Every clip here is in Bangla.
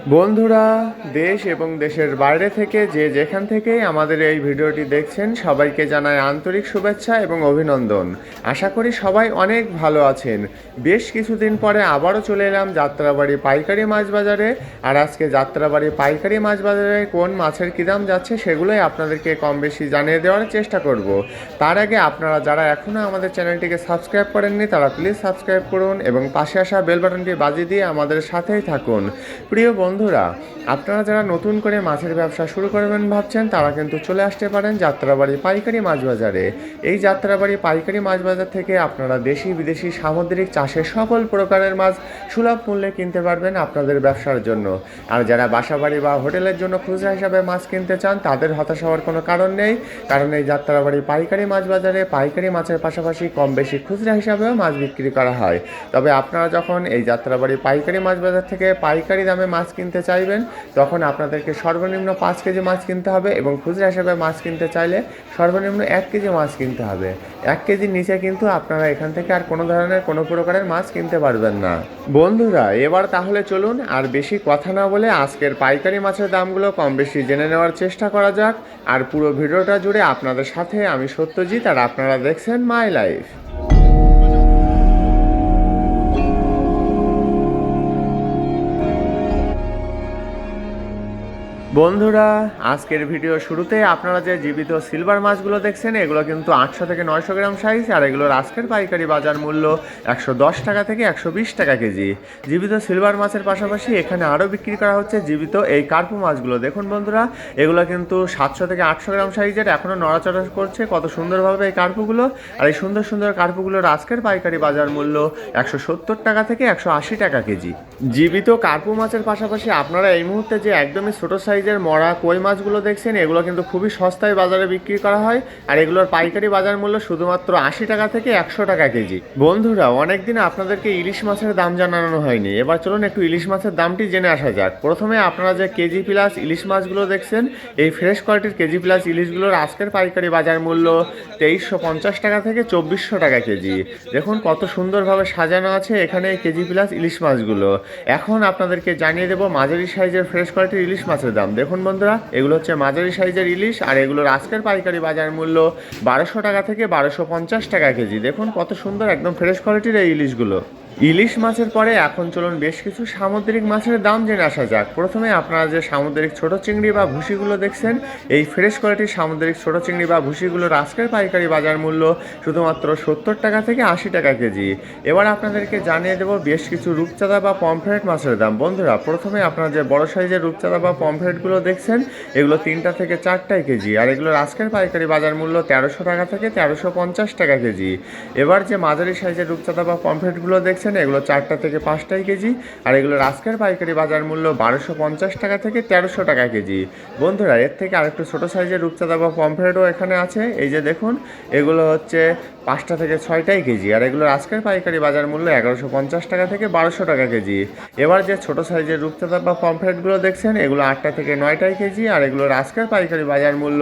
বন্ধুরা, দেশ এবং দেশের বাইরে থেকে যে যেখান থেকেই আমাদের এই ভিডিওটি দেখছেন সবাইকে জানাই আন্তরিক শুভেচ্ছা এবং অভিনন্দন। আশা করি সবাই অনেক ভালো আছেন। বেশ কিছুদিন পরে আবারও চলে এলাম যাত্রাবাড়ি পাইকারি মাছ বাজারে। আর আজকে যাত্রাবাড়ি পাইকারি মাছ বাজারে কোন মাছের কী দাম যাচ্ছে সেগুলোই আপনাদেরকে কম বেশি জানিয়ে দেওয়ার চেষ্টা করব। তার আগে আপনারা যারা এখনও আমাদের চ্যানেলটিকে সাবস্ক্রাইব করেননি তারা প্লিজ সাবস্ক্রাইব করুন এবং পাশে আসা বেল বাটনটি বাজিয়ে দিয়ে আমাদের সাথেই থাকুন। প্রিয় বন্ধুরা, আপনারা যারা নতুন করে মাছের ব্যবসা শুরু করবেন ভাবছেন তারা কিন্তু চলে আসতে পারেন যাত্রাবাড়ি পাইকারি মাছ বাজারে। এই যাত্রাবাড়ি পাইকারি মাছ বাজার থেকে আপনারা দেশি বিদেশি সামুদ্রিক চাষের সকল প্রকারের মাছ সুলভ মূল্যে কিনতে পারবেন আপনাদের ব্যবসার জন্য। আর যারা বাসাবাড়ি বা হোটেলের জন্য খুচরা হিসাবে মাছ কিনতে চান তাদের হতাশ হওয়ার কোনো কারণ নেই, কারণ এই যাত্রাবাড়ি পাইকারি মাছ বাজারে পাইকারি মাছের পাশাপাশি কম বেশি খুচরা হিসাবেও মাছ বিক্রি করা হয়। তবে আপনারা যখন এই যাত্রাবাড়ি পাইকারি মাছ বাজার থেকে পাইকারি দামে মাছ কিনতে চাইবেন তখন আপনাদেরকে সর্বনিম্ন 5 কেজি মাছ কিনতে হবে এবং খুচরা হিসাবে মাছ কিনতে চাইলে সর্বনিম্ন 1 কেজি মাছ কিনতে হবে। 1 কেজির নিচে কিন্তু আপনারা এখান থেকে আর কোনো ধরনের কোনো প্রকারের মাছ কিনতে পারবেন না। বন্ধুরা, এবার তাহলে চলুন আর বেশি কথা না বলে আজকের পাইকারি মাছের দামগুলো কম বেশি জেনে নেওয়ার চেষ্টা করা যাক। আর পুরো ভিডিওটা জুড়ে আপনাদের সাথে আমি সত্যজিৎ আর আপনারা দেখছেন মাই লাইফ। বন্ধুরা, আজকের ভিডিও শুরুতে আপনারা যে জীবিত সিলভার মাছগুলো দেখছেন এগুলো কিন্তু 800 থেকে 900 গ্রাম সাইজ, আর এগুলোর আজকের পাইকারি বাজার মূল্য 110 টাকা থেকে 120 টাকা কেজি। জীবিত সিলভার মাছের পাশাপাশি এখানে আরও বিক্রি করা হচ্ছে জীবিত এই কার্পু মাছগুলো। দেখুন বন্ধুরা, এগুলো কিন্তু 700 থেকে 800 গ্রাম সাইজের, এখনও নড়াচড়া করছে কত সুন্দরভাবে এই কার্পুগুলো। আর এই সুন্দর সুন্দর কার্পুগুলোর আজকের পাইকারি বাজার মূল্য 170 টাকা থেকে 180 টাকা কেজি। জীবিত কার্পু মাছের পাশাপাশি আপনারা এই মুহূর্তে যে একদমই ছোটো সাইজের মরা কই মাছগুলো দেখছেন এগুলো কিন্তু খুবই সস্তায় বাজারে বিক্রি করা হয়। আর এগুলোর পাইকারি বাজার মূল্য শুধুমাত্র 80 টাকা থেকে 100 টাকা কেজি। বন্ধুরা, অনেকদিন আপনাদেরকে ইলিশ মাছের দাম জানানো হয়নি, এবার চলুন একটু ইলিশ মাছের দামটি জেনে আসা যাক। প্রথমে আপনারা যে কেজি প্লাস ইলিশ মাছগুলো দেখছেন এই ফ্রেশ কোয়ালিটির কেজি প্লাস ইলিশগুলোর আজকের পাইকারি বাজার মূল্য 2350 টাকা থেকে 2400 টাকা কেজি। দেখুন কত সুন্দরভাবে সাজানো আছে এখানে এই কেজি প্লাস ইলিশ মাছগুলো। এখন আপনাদেরকে জানিয়ে দেবো মাঝারি সাইজের ফ্রেশ কোয়ালিটির ইলিশ মাছের দাম। দেখুন বন্ধুরা, এগুলো হচ্ছে মাঝারি সাইজের ইলিশ, আর এগুলোর আজকের পাইকারি বাজার মূল্য 1200 টাকা থেকে 1250 টাকা কেজি। দেখুন কত সুন্দর একদম ফ্রেশ কোয়ালিটির এই ইলিশগুলো। ইলিশ মাছের পরে এখন চলুন বেশ কিছু সামুদ্রিক মাছের দাম জেনে আসা যাক। প্রথমে আপনারা যে সামুদ্রিক ছোট চিংড়ি বা ভুসিগুলো দেখছেন এই ফ্রেশ কোয়ালিটির সামুদ্রিক ছোট চিংড়ি বা ভুসিগুলোর আজকের পাইকারি বাজার মূল্য শুধুমাত্র 70 টাকা থেকে 80 টাকা কেজি। এবার আপনাদেরকে জানিয়ে দেবো বেশ কিছু রূপচাঁদা বা পমফ্রেট মাছের দাম। বন্ধুরা, প্রথমে আপনারা যে বড় সাইজের রূপচাঁদা বা পমফ্রেটগুলো দেখছেন এগুলো 3টা থেকে 4টাই কেজি, আর এগুলোর আজকের পাইকারি বাজার মূল্য 1300 টাকা থেকে 1350 টাকা কেজি। এবার যে মাঝারি সাইজের রূপচাঁদা বা পমফ্রেটগুলো দেখছেন এগুলো 4টা থেকে 5টাই কেজি, আর এগুলোর আজকের পাইকারি বাজার মূল্য 1250 টাকা থেকে 1300 টাকা কেজি। বন্ধুরা, এর থেকে আরেকটু ছোটো সাইজের রূপচাঁদা বা পমফ্রেটও এখানে আছে। এই যে দেখুন, এগুলো হচ্ছে 5টা থেকে 6টাই কেজি, আর এগুলোর আজকের পাইকারি বাজার মূল্য 1150 টাকা থেকে 1200 টাকা কেজি। এবার যে ছোটো সাইজের রূপচাঁদা বা পমফ্রেটগুলো দেখছেন এগুলো 8টা থেকে 9টাই কেজি, আর এগুলোর আজকের পাইকারি বাজার মূল্য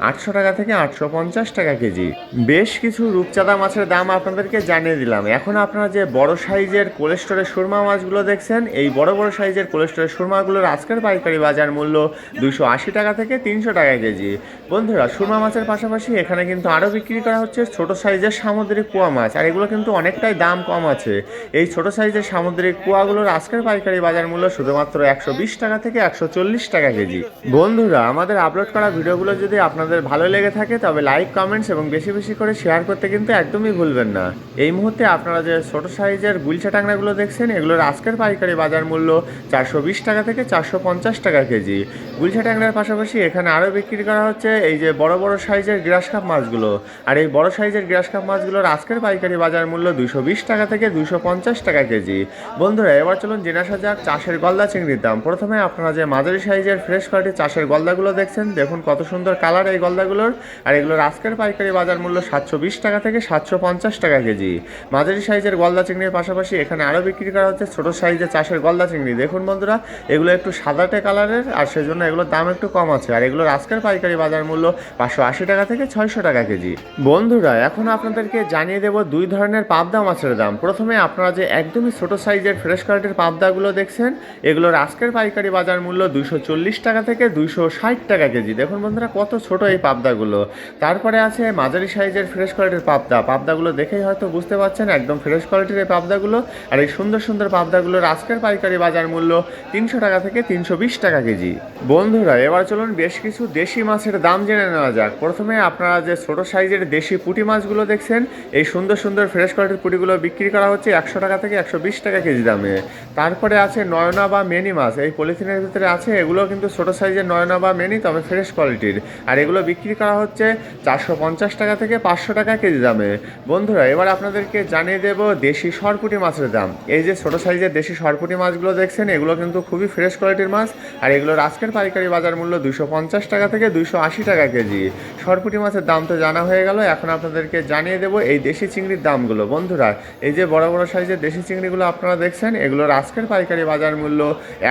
800 টাকা থেকে 850 টাকা কেজি। বেশ কিছু রূপচাঁদা মাছের দাম আপনাদেরকে জানিয়ে দিলাম। এখন আপনারা যে বড় সাইজের কোলেস্টোরের সুরমা মাছগুলো দেখছেন এই বড় বড় সাইজের কোলেস্টোরের সুরমাগুলোর আজকের পাইকারি বাজার মূল্য 280 টাকা থেকে 300 টাকা কেজি। বন্ধুরা, সুরমা মাছের পাশাপাশি এখানে কিন্তু আরও বিক্রি করা হচ্ছে ছোট সাইজের সামুদ্রিক পোয়া মাছ, আর এগুলো কিন্তু অনেকটাই দাম কম আছে। এই ছোট সাইজের সামুদ্রিক পোয়াগুলোর আজকের পাইকারি বাজার মূল্য শুধুমাত্র 120 টাকা থেকে 140 টাকা কেজি। বন্ধুরা, আমাদের আপলোড করা ভিডিওগুলো যদি আপনাদের ভালো লেগে থাকে তবে লাইক, কমেন্টস এবং বেশি বেশি করে শেয়ার করতে কিন্তু একদমই ভুলবেন না। এই মুহূর্তে আপনারা যে ছোট সাইজের গুলশা টাংরাগুলো দেখছেন এগুলোর আজকের পাইকারি বাজার মূল্য 420 টাকা থেকে 450 টাকা কেজি। গুলশা ট্যাংরার পাশাপাশি এখানে আরও বিক্রি করা হচ্ছে এই যে বড় বড় সাইজের গ্রাস কাপ মাছগুলো, আর এই বড় সাইজের গ্রাস কাপ মাছগুলোর আজকের পাইকারি বাজার মূল্য 220 টাকা থেকে 250 টাকা কেজি। বন্ধুরা, এবার চলুন জেনে আসা যাক চাষের গলদা চিংড়ির দাম। প্রথমে আপনারা যে মাঝারি সাইজের ফ্রেশ কোয়ালিটির চাষের গলদাগুলো দেখছেন দেখুন কত সুন্দর কালার এই গলদাগুলোর, আর এগুলোর আজকের পাইকারি বাজার মূল্য 720 টাকা থেকে 750 টাকা কেজি। মাঝারি সাইজের গলদা চিংড়ির পাশাপাশি এখানে আরও বিক্রি করা হচ্ছে ছোটো সাইজের চাষের গলদা চিংড়ি। দেখুন বন্ধুরা, এগুলো একটু সাদাটে কালারের, আর সেজন্য এগুলোর দাম একটু কম আছে, আর এগুলোর আজকের পাইকারি বাজার মূল্য 580 টাকা থেকে 600 টাকা কেজি। বন্ধুরা, এখন আপনারা আপনাদেরকে জানিয়ে দেব দুই ধরনের পাবদা মাছের দাম। প্রথমে আপনারা যে একদমই ছোট সাইজের ফ্রেশ কোয়ালিটির পাবদাগুলো দেখছেন, এগুলোর আজকের পাইকারি বাজার মূল্য 240 টাকা থেকে 260 টাকা কেজি। দেখুন বন্ধুরা কত ছোট এই পাবদাগুলো। তারপরে আছে মাঝারি সাইজের ফ্রেশ কোয়ালিটির পাবদাগুলো দেখেই হয়তো বুঝতে পারছেন একদম ফ্রেশ কোয়ালিটির এই পাবদাগুলো। আর এই সুন্দর সুন্দর পাবদাগুলোর আজকের পাইকারি বাজার মূল্য 300 টাকা থেকে 320 টাকা কেজি। বন্ধুরা এবার চলুন বেশ কিছু দেশি মাছের দাম জেনে নেওয়া যাক। প্রথমে আপনারা যে ছোট সাইজের দেশি পুঁটি মাছগুলো দেখছেন, এই সুন্দর সুন্দর ফ্রেশ কোয়ালিটির পুঁটিগুলো বিক্রি করা হচ্ছে 100 টাকা থেকে 120 টাকা কেজি দামে। তারপরে আছে নয়না বা মেনি মাছ, এই পলিথিনের ভিতরে আছে, এগুলো কিন্তু ছোট সাইজের নয়না বা মেনি, তবে ফ্রেশ কোয়ালিটির। আর এগুলো বিক্রি করা হচ্ছে 450 টাকা থেকে 500 টাকা কেজি দামে। বন্ধুরা এবার আপনাদেরকে জানিয়ে দেব দেশি সরপুঁটি মাছের দাম। এই যে ছোট সাইজের দেশি সরপুঁটি মাছগুলো দেখছেন, এগুলো কিন্তু খুবই ফ্রেশ কোয়ালিটির মাছ। আর এগুলোর আজকের পাইকারি বাজার মূল্য 250 টাকা থেকে 280 টাকা কেজি। সরপুঁটি মাছের দাম তো জানা হয়ে গেল, এখন আপনাদেরকে জানিয়ে দেব এই দেশি চিংড়ির দামগুলো। বন্ধুরা এই যে বড় বড় সাইজের দেশি চিংড়িগুলো আপনারা দেখছেন, এগুলোর আজকের পাইকারি বাজার মূল্য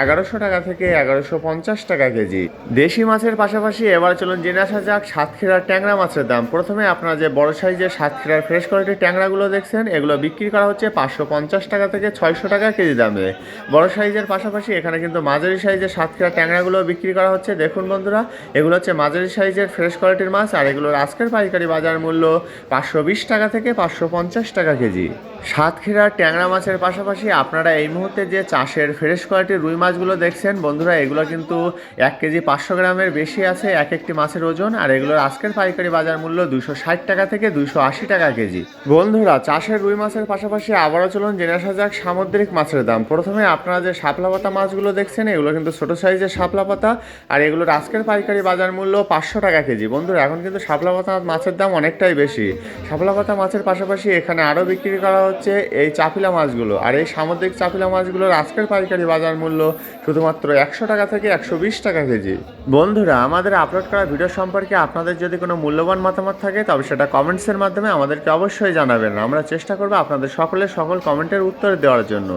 1100 টাকা থেকে 1150 টাকা কেজি। দেশি মাছের পাশাপাশি এবার চলুন জেনে আসা যাক সাতক্ষীরার ট্যাংরা মাছের দাম। প্রথমে আপনারা যে বড় সাইজের সাতক্ষীরার ফ্রেশ কোয়ালিটির ট্যাংরাগুলো দেখছেন, এগুলো বিক্রি করা হচ্ছে 550 টাকা থেকে 600 টাকা কেজি দামে। বড় সাইজের পাশাপাশি এখানে কিন্তু মাঝারি সাইজের সাতক্ষীরা ট্যাংরাগুলো বিক্রি করা হচ্ছে। দেখুন বন্ধুরা এগুলো হচ্ছে মাঝারি সাইজের ফ্রেশ কোয়ালিটির মাছ। আর এগুলোর আজকের পাইকারি বাজার মূল্য 520 টাকা থেকে 550 টাকা কেজি। সাতক্ষীরার ট্যাংরা মাছের পাশাপাশি আপনারা এই মুহূর্তে যে চাষের ফ্রেশ কোয়ালিটির রুই মাছগুলো দেখছেন, বন্ধুরা এগুলো কিন্তু 1 কেজি 500 গ্রামের বেশি আছে এক একটি মাছের ওজন। আর এগুলোর আজকের পাইকারি বাজার মূল্য 260 টাকা থেকে 280 টাকা কেজি। বন্ধুরা চাষের রুই মাছের পাশাপাশি আবারও চলুন জেনে আসা যাক সামুদ্রিক মাছের দাম। প্রথমে আপনারা যে শাপলা পাতা মাছগুলো দেখছেন, এগুলো কিন্তু ছোট সাইজের শাপলা পাতা। আর এগুলোর আজকের পাইকারি বাজার মূল্য 500 টাকা কেজি। বন্ধুরা এখন কিন্তু শাপলা পাতা মাছের দাম অনেকটাই বেশি। শাপলা পাতা মাছের পাশাপাশি এখানে আরও বিক্রি করা হচ্ছে এই চাপিলা মাছগুলো। আর এই সামুদ্রিক চাপিলা মাছগুলোর আজকের পাইকারি বাজার মূল্য শুধুমাত্র 100 টাকা থেকে 120 টাকা কেজি। বন্ধুরা আমাদের আপলোড করা ভিডিও সম্পর্কে আপনাদের যদি কোনো মূল্যবান মতামত থাকে, তবে সেটা কমেন্টসের মাধ্যমে আমাদেরকে অবশ্যই জানাবেন। আমরা চেষ্টা করব আপনাদের সকল কমেন্টের উত্তর দেওয়ার জন্য।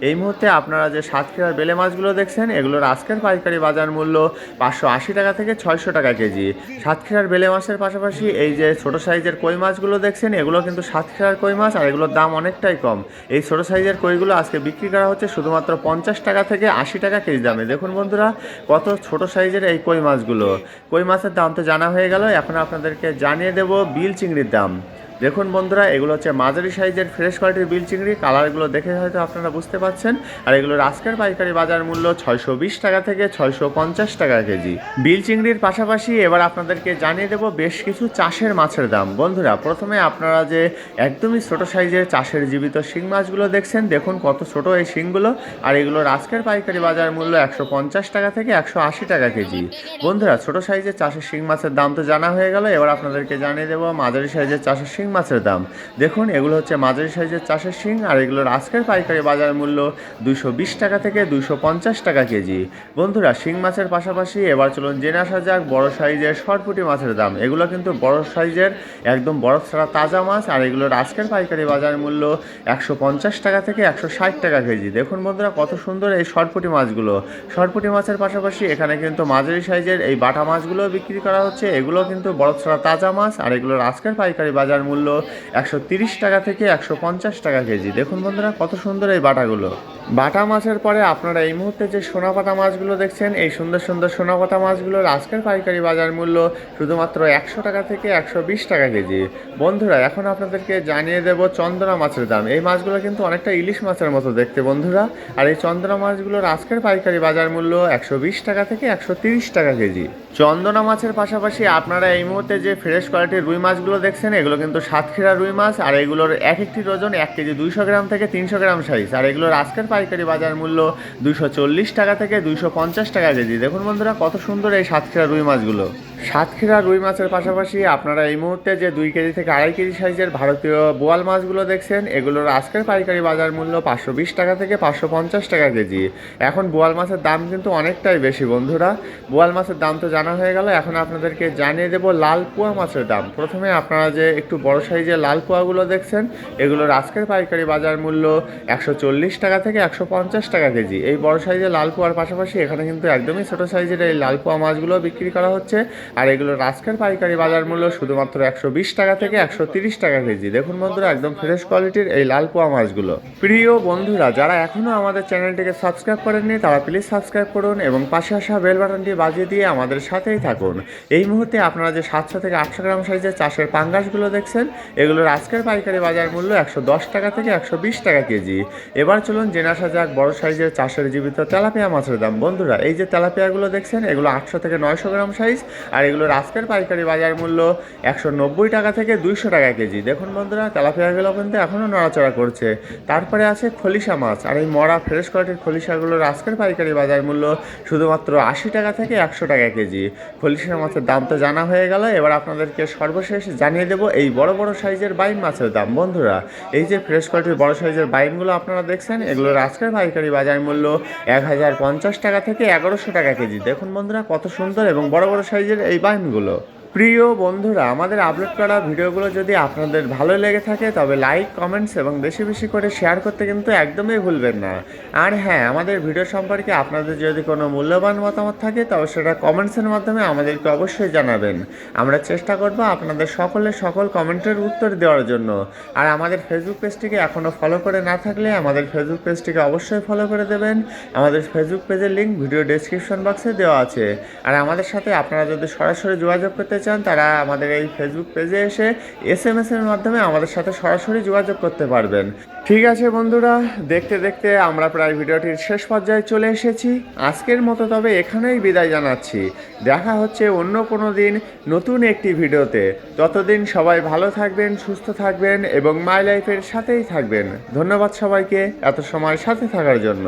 এই মুহূর্তে আপনারা যে সাতক্ষীরার বেলে মাছগুলো দেখছেন, এগুলোর আজকের পাইকারি বাজার মূল্য 580 টাকা থেকে 600 টাকা কেজি। সাতক্ষীরার বেলে মাছের পাশাপাশি এই যে ছোট সাইজের কই মাছগুলো দেখছেন, এগুলো কিন্তু সাতক্ষীরার কই মাছ। আর এগুলোর দাম অনেকটাই কম। এই ছোট সাইজের কইগুলো আজকে বিক্রি করা হচ্ছে শুধুমাত্র 50 টাকা থেকে 80 টাকা কেজি দামে। দেখুন বন্ধুরা কত ছোট সাইজের এই কই মাছগুলো। কই মাছের দাম তো জানা হয়ে গেল, এখন আপনাদেরকে জানিয়ে দেব বিল চিংড়ির দাম। দেখুন বন্ধুরা এগুলো হচ্ছে মাঝারি সাইজের ফ্রেশ কোয়ালিটির বিল চিংড়ি। কালারগুলো দেখে হয়তো আপনারা বুঝতে পারছেন। আর এগুলোর আজকের পাইকারি বাজার মূল্য 620 টাকা থেকে 650 টাকা কেজি। বিল চিংড়ির পাশাপাশি এবার আপনাদেরকে জানিয়ে দেব বেশ কিছু চাষের মাছের দাম। বন্ধুরা প্রথমে আপনারা যে একদমই ছোট সাইজের চাষের জীবিত শিং মাছগুলো দেখছেন, দেখুন কত ছোট এই শিংগুলো। আর এগুলোর আজকের পাইকারি বাজার মূল্য 150 টাকা থেকে 180 টাকা কেজি। বন্ধুরা ছোট সাইজের চাষের শিং মাছের দাম তো জানা হয়ে গেল, এবার আপনাদেরকে জানিয়ে দেব মাঝারি সাইজের চাষের শিং মাছের দাম। দেখুন এগুলো হচ্ছে মাঝারি সাইজের চাষের শিং। আর এগুলোর আজকের পাইকারি বাজার মূল্য 220 টাকা থেকে 250 টাকা কেজি। বন্ধুরা শিং মাছের পাশাপাশি এবার চলুন জেনে আসা যাক বড় সাইজের সরপুঁটি মাছের দাম। এগুলো কিন্তু বড় সাইজের একদম বরফ ছাড়া তাজা মাছ। আর এগুলোর আজকের পাইকারি বাজার মূল্য 150 টাকা থেকে 160 টাকা কেজি। দেখুন বন্ধুরা কত সুন্দর এই সরপুঁটি মাছগুলো। সরপুঁটি মাছের পাশাপাশি এখানে কিন্তু মাঝারি সাইজের এই বাটা মাছগুলো বিক্রি করা হচ্ছে। এগুলো কিন্তু বরফ ছাড়া তাজা মাছ। আর এগুলোর আজকের পাইকারি বাজার মূল্য 130 টাকা থেকে 150 টাকা কেজি। দেখুন বন্ধুরা কত সুন্দর এই বাটাগুলো। বাটা মাছের পরে আপনারা এই মুহূর্তে যে সোনাপাতা মাছগুলো দেখছেন, এই সুন্দর সুন্দর সোনাপাতা মাছগুলোর আজকের পাইকারি বাজার মূল্য শুধুমাত্র 100 টাকা থেকে 120 টাকা কেজি। বন্ধুরা এখন আপনাদেরকে জানিয়ে দেব চন্দনা মাছের দাম। এই মাছগুলো কিন্তু অনেকটা ইলিশ মাছের মতো দেখতে বন্ধুরা। আর এই চন্দনা মাছগুলোর আজকের পাইকারি বাজার মূল্য 120 টাকা থেকে 130 টাকা কেজি। চন্দনা মাছের পাশাপাশি আপনারা এই মুহূর্তে যে ফ্রেশ কোয়ালিটির রুই মাছগুলো দেখছেন, এগুলো কিন্তু সাতক্ষীরা রুই মাছ। আর এগুলোর এক একটির ওজন 1 কেজি 200 গ্রাম থেকে 300 গ্রাম সাইজ। আর এগুলোর আজকের পাইকারি বাজার মূল্য 240 টাকা থেকে 250 টাকা কেজি। দেখুন বন্ধুরা কত সুন্দর এই সাতক্ষীরা রুই মাছগুলো। সাতক্ষীরা রুই মাছের পাশাপাশি আপনারা এই মুহূর্তে যে 2 কেজি থেকে 2.5 কেজি সাইজের ভারতীয় বোয়াল মাছগুলো দেখছেন, এগুলোর আজকের পাইকারি বাজার মূল্য 520 টাকা থেকে 550 টাকা কেজি। এখন বোয়াল মাছের দাম কিন্তু অনেকটাই বেশি বন্ধুরা। বোয়াল মাছের দাম তো জানা হয়ে গেল, এখন আপনাদেরকে জানিয়ে দেব লাল পোয়া মাছের দাম। প্রথমে আপনারা যে একটু বড় সাইজের লাল পোয়াগুলো দেখছেন, এগুলোর আজকের পাইকারি বাজার মূল্য 140 টাকা থেকে 150 টাকা কেজি। এই বড় সাইজের লাল পোয়ার পাশাপাশি এখানে কিন্তু একদমই ছোট সাইজের এই লাল পোয়া মাছগুলো বিক্রি করা হচ্ছে আর এগুলোর আজকের পাইকারি বাজার মূল্য শুধুমাত্র 120 টাকা থেকে 130 টাকা কেজি। দেখুন বন্ধুরা, একদম ফ্রেশ কোয়ালিটির এই লাল পোয়া মাছগুলো। প্রিয় বন্ধুরা, যারা এখনও আমাদের চ্যানেলটিকে সাবস্ক্রাইব করেননি তারা প্লিজ সাবস্ক্রাইব করুন এবং পাশে আসা বেল বাটনটি বাজিয়ে দিয়ে আমাদের সাথেই থাকুন। এই মুহূর্তে আপনারা যে 700 থেকে 800 গ্রাম সাইজের চাষের পাঙ্গাসগুলো দেখছেন, এগুলোর আজকের পাইকারি বাজার মূল্য 110 টাকা থেকে 120 টাকা কেজি। এবার চলুন জেনে আসা যাক বড় সাইজের চাষের জীবিত তেলাপিয়া মাছের দাম। বন্ধুরা, এই যে তেলাপিয়াগুলো দেখছেন, এগুলো 800 থেকে 900 গ্রাম সাইজ, আর এগুলোর আজকের পাইকারি বাজার মূল্য 190 টাকা থেকে 200 টাকা কেজি। দেখুন বন্ধুরা, তেলাপিয়াগুলো কিন্তু এখনও নড়াচড়া করছে। তারপরে আছে খলিশা মাছ, আর এই মরা ফ্রেশ কোয়ালিটির খলিশাগুলোর আজকের পাইকারি বাজার মূল্য শুধুমাত্র 80 টাকা থেকে 100 টাকা কেজি। খলিশা মাছের দাম তো জানা হয়ে গেল, এবার আপনাদেরকে সর্বশেষ জানিয়ে দেবো এই বড় বড় সাইজের বাইম মাছের দাম। বন্ধুরা, এই যে ফ্রেশ কোয়ালিটির বড় সাইজের বাইমগুলো আপনারা দেখছেন, এগুলোর আজকের পাইকারি বাজার মূল্য 1050 টাকা থেকে 1100 টাকা কেজি। দেখুন বন্ধুরা, কত সুন্দর এবং বড় বড় সাইজের এই বাইমগুলো। প্রিয় বন্ধুরা, আমাদের আপলোড করা ভিডিওগুলো যদি আপনাদের ভালো লেগে থাকে তবে লাইক, কমেন্টস এবং বেশি বেশি করে শেয়ার করতে কিন্তু একদমই ভুলবেন না। আর হ্যাঁ, আমাদের ভিডিও সম্পর্কে আপনাদের যদি কোনো মূল্যবান মতামত থাকে তবে সেটা কমেন্টসের মাধ্যমে আমাদেরকে অবশ্যই জানাবেন। আমরা চেষ্টা করব আপনাদের সকল কমেন্টের উত্তর দেওয়ার জন্য। আর আমাদের ফেসবুক পেজটিকে এখনও ফলো করে না থাকলে আমাদের ফেসবুক পেজটিকে অবশ্যই ফলো করে দেবেন। আমাদের ফেসবুক পেজের লিঙ্ক ভিডিও ডেসক্রিপশন বক্সে দেওয়া আছে। আর আমাদের সাথে আপনারা যদি সরাসরি যোগাযোগ করতে চান তারা আমাদের এই ফেসবুক পেজে এসে SMS এর মাধ্যমে আমাদের সাথে সরাসরি যোগাযোগ করতে পারবেন। ঠিক আছে বন্ধুরা, দেখতে দেখতে আমরা প্রায় ভিডিওটির শেষ পর্যায়ে চলে এসেছি। আজকের মতো তবে এখানেই বিদায় জানাচ্ছি। দেখা হচ্ছে অন্য কোনো দিন নতুন একটি ভিডিওতে। ততদিন সবাই ভালো থাকবেন, সুস্থ থাকবেন এবং মাই লাইফের সাথেই থাকবেন। ধন্যবাদ সবাইকে এত সময় সাথে থাকার জন্য।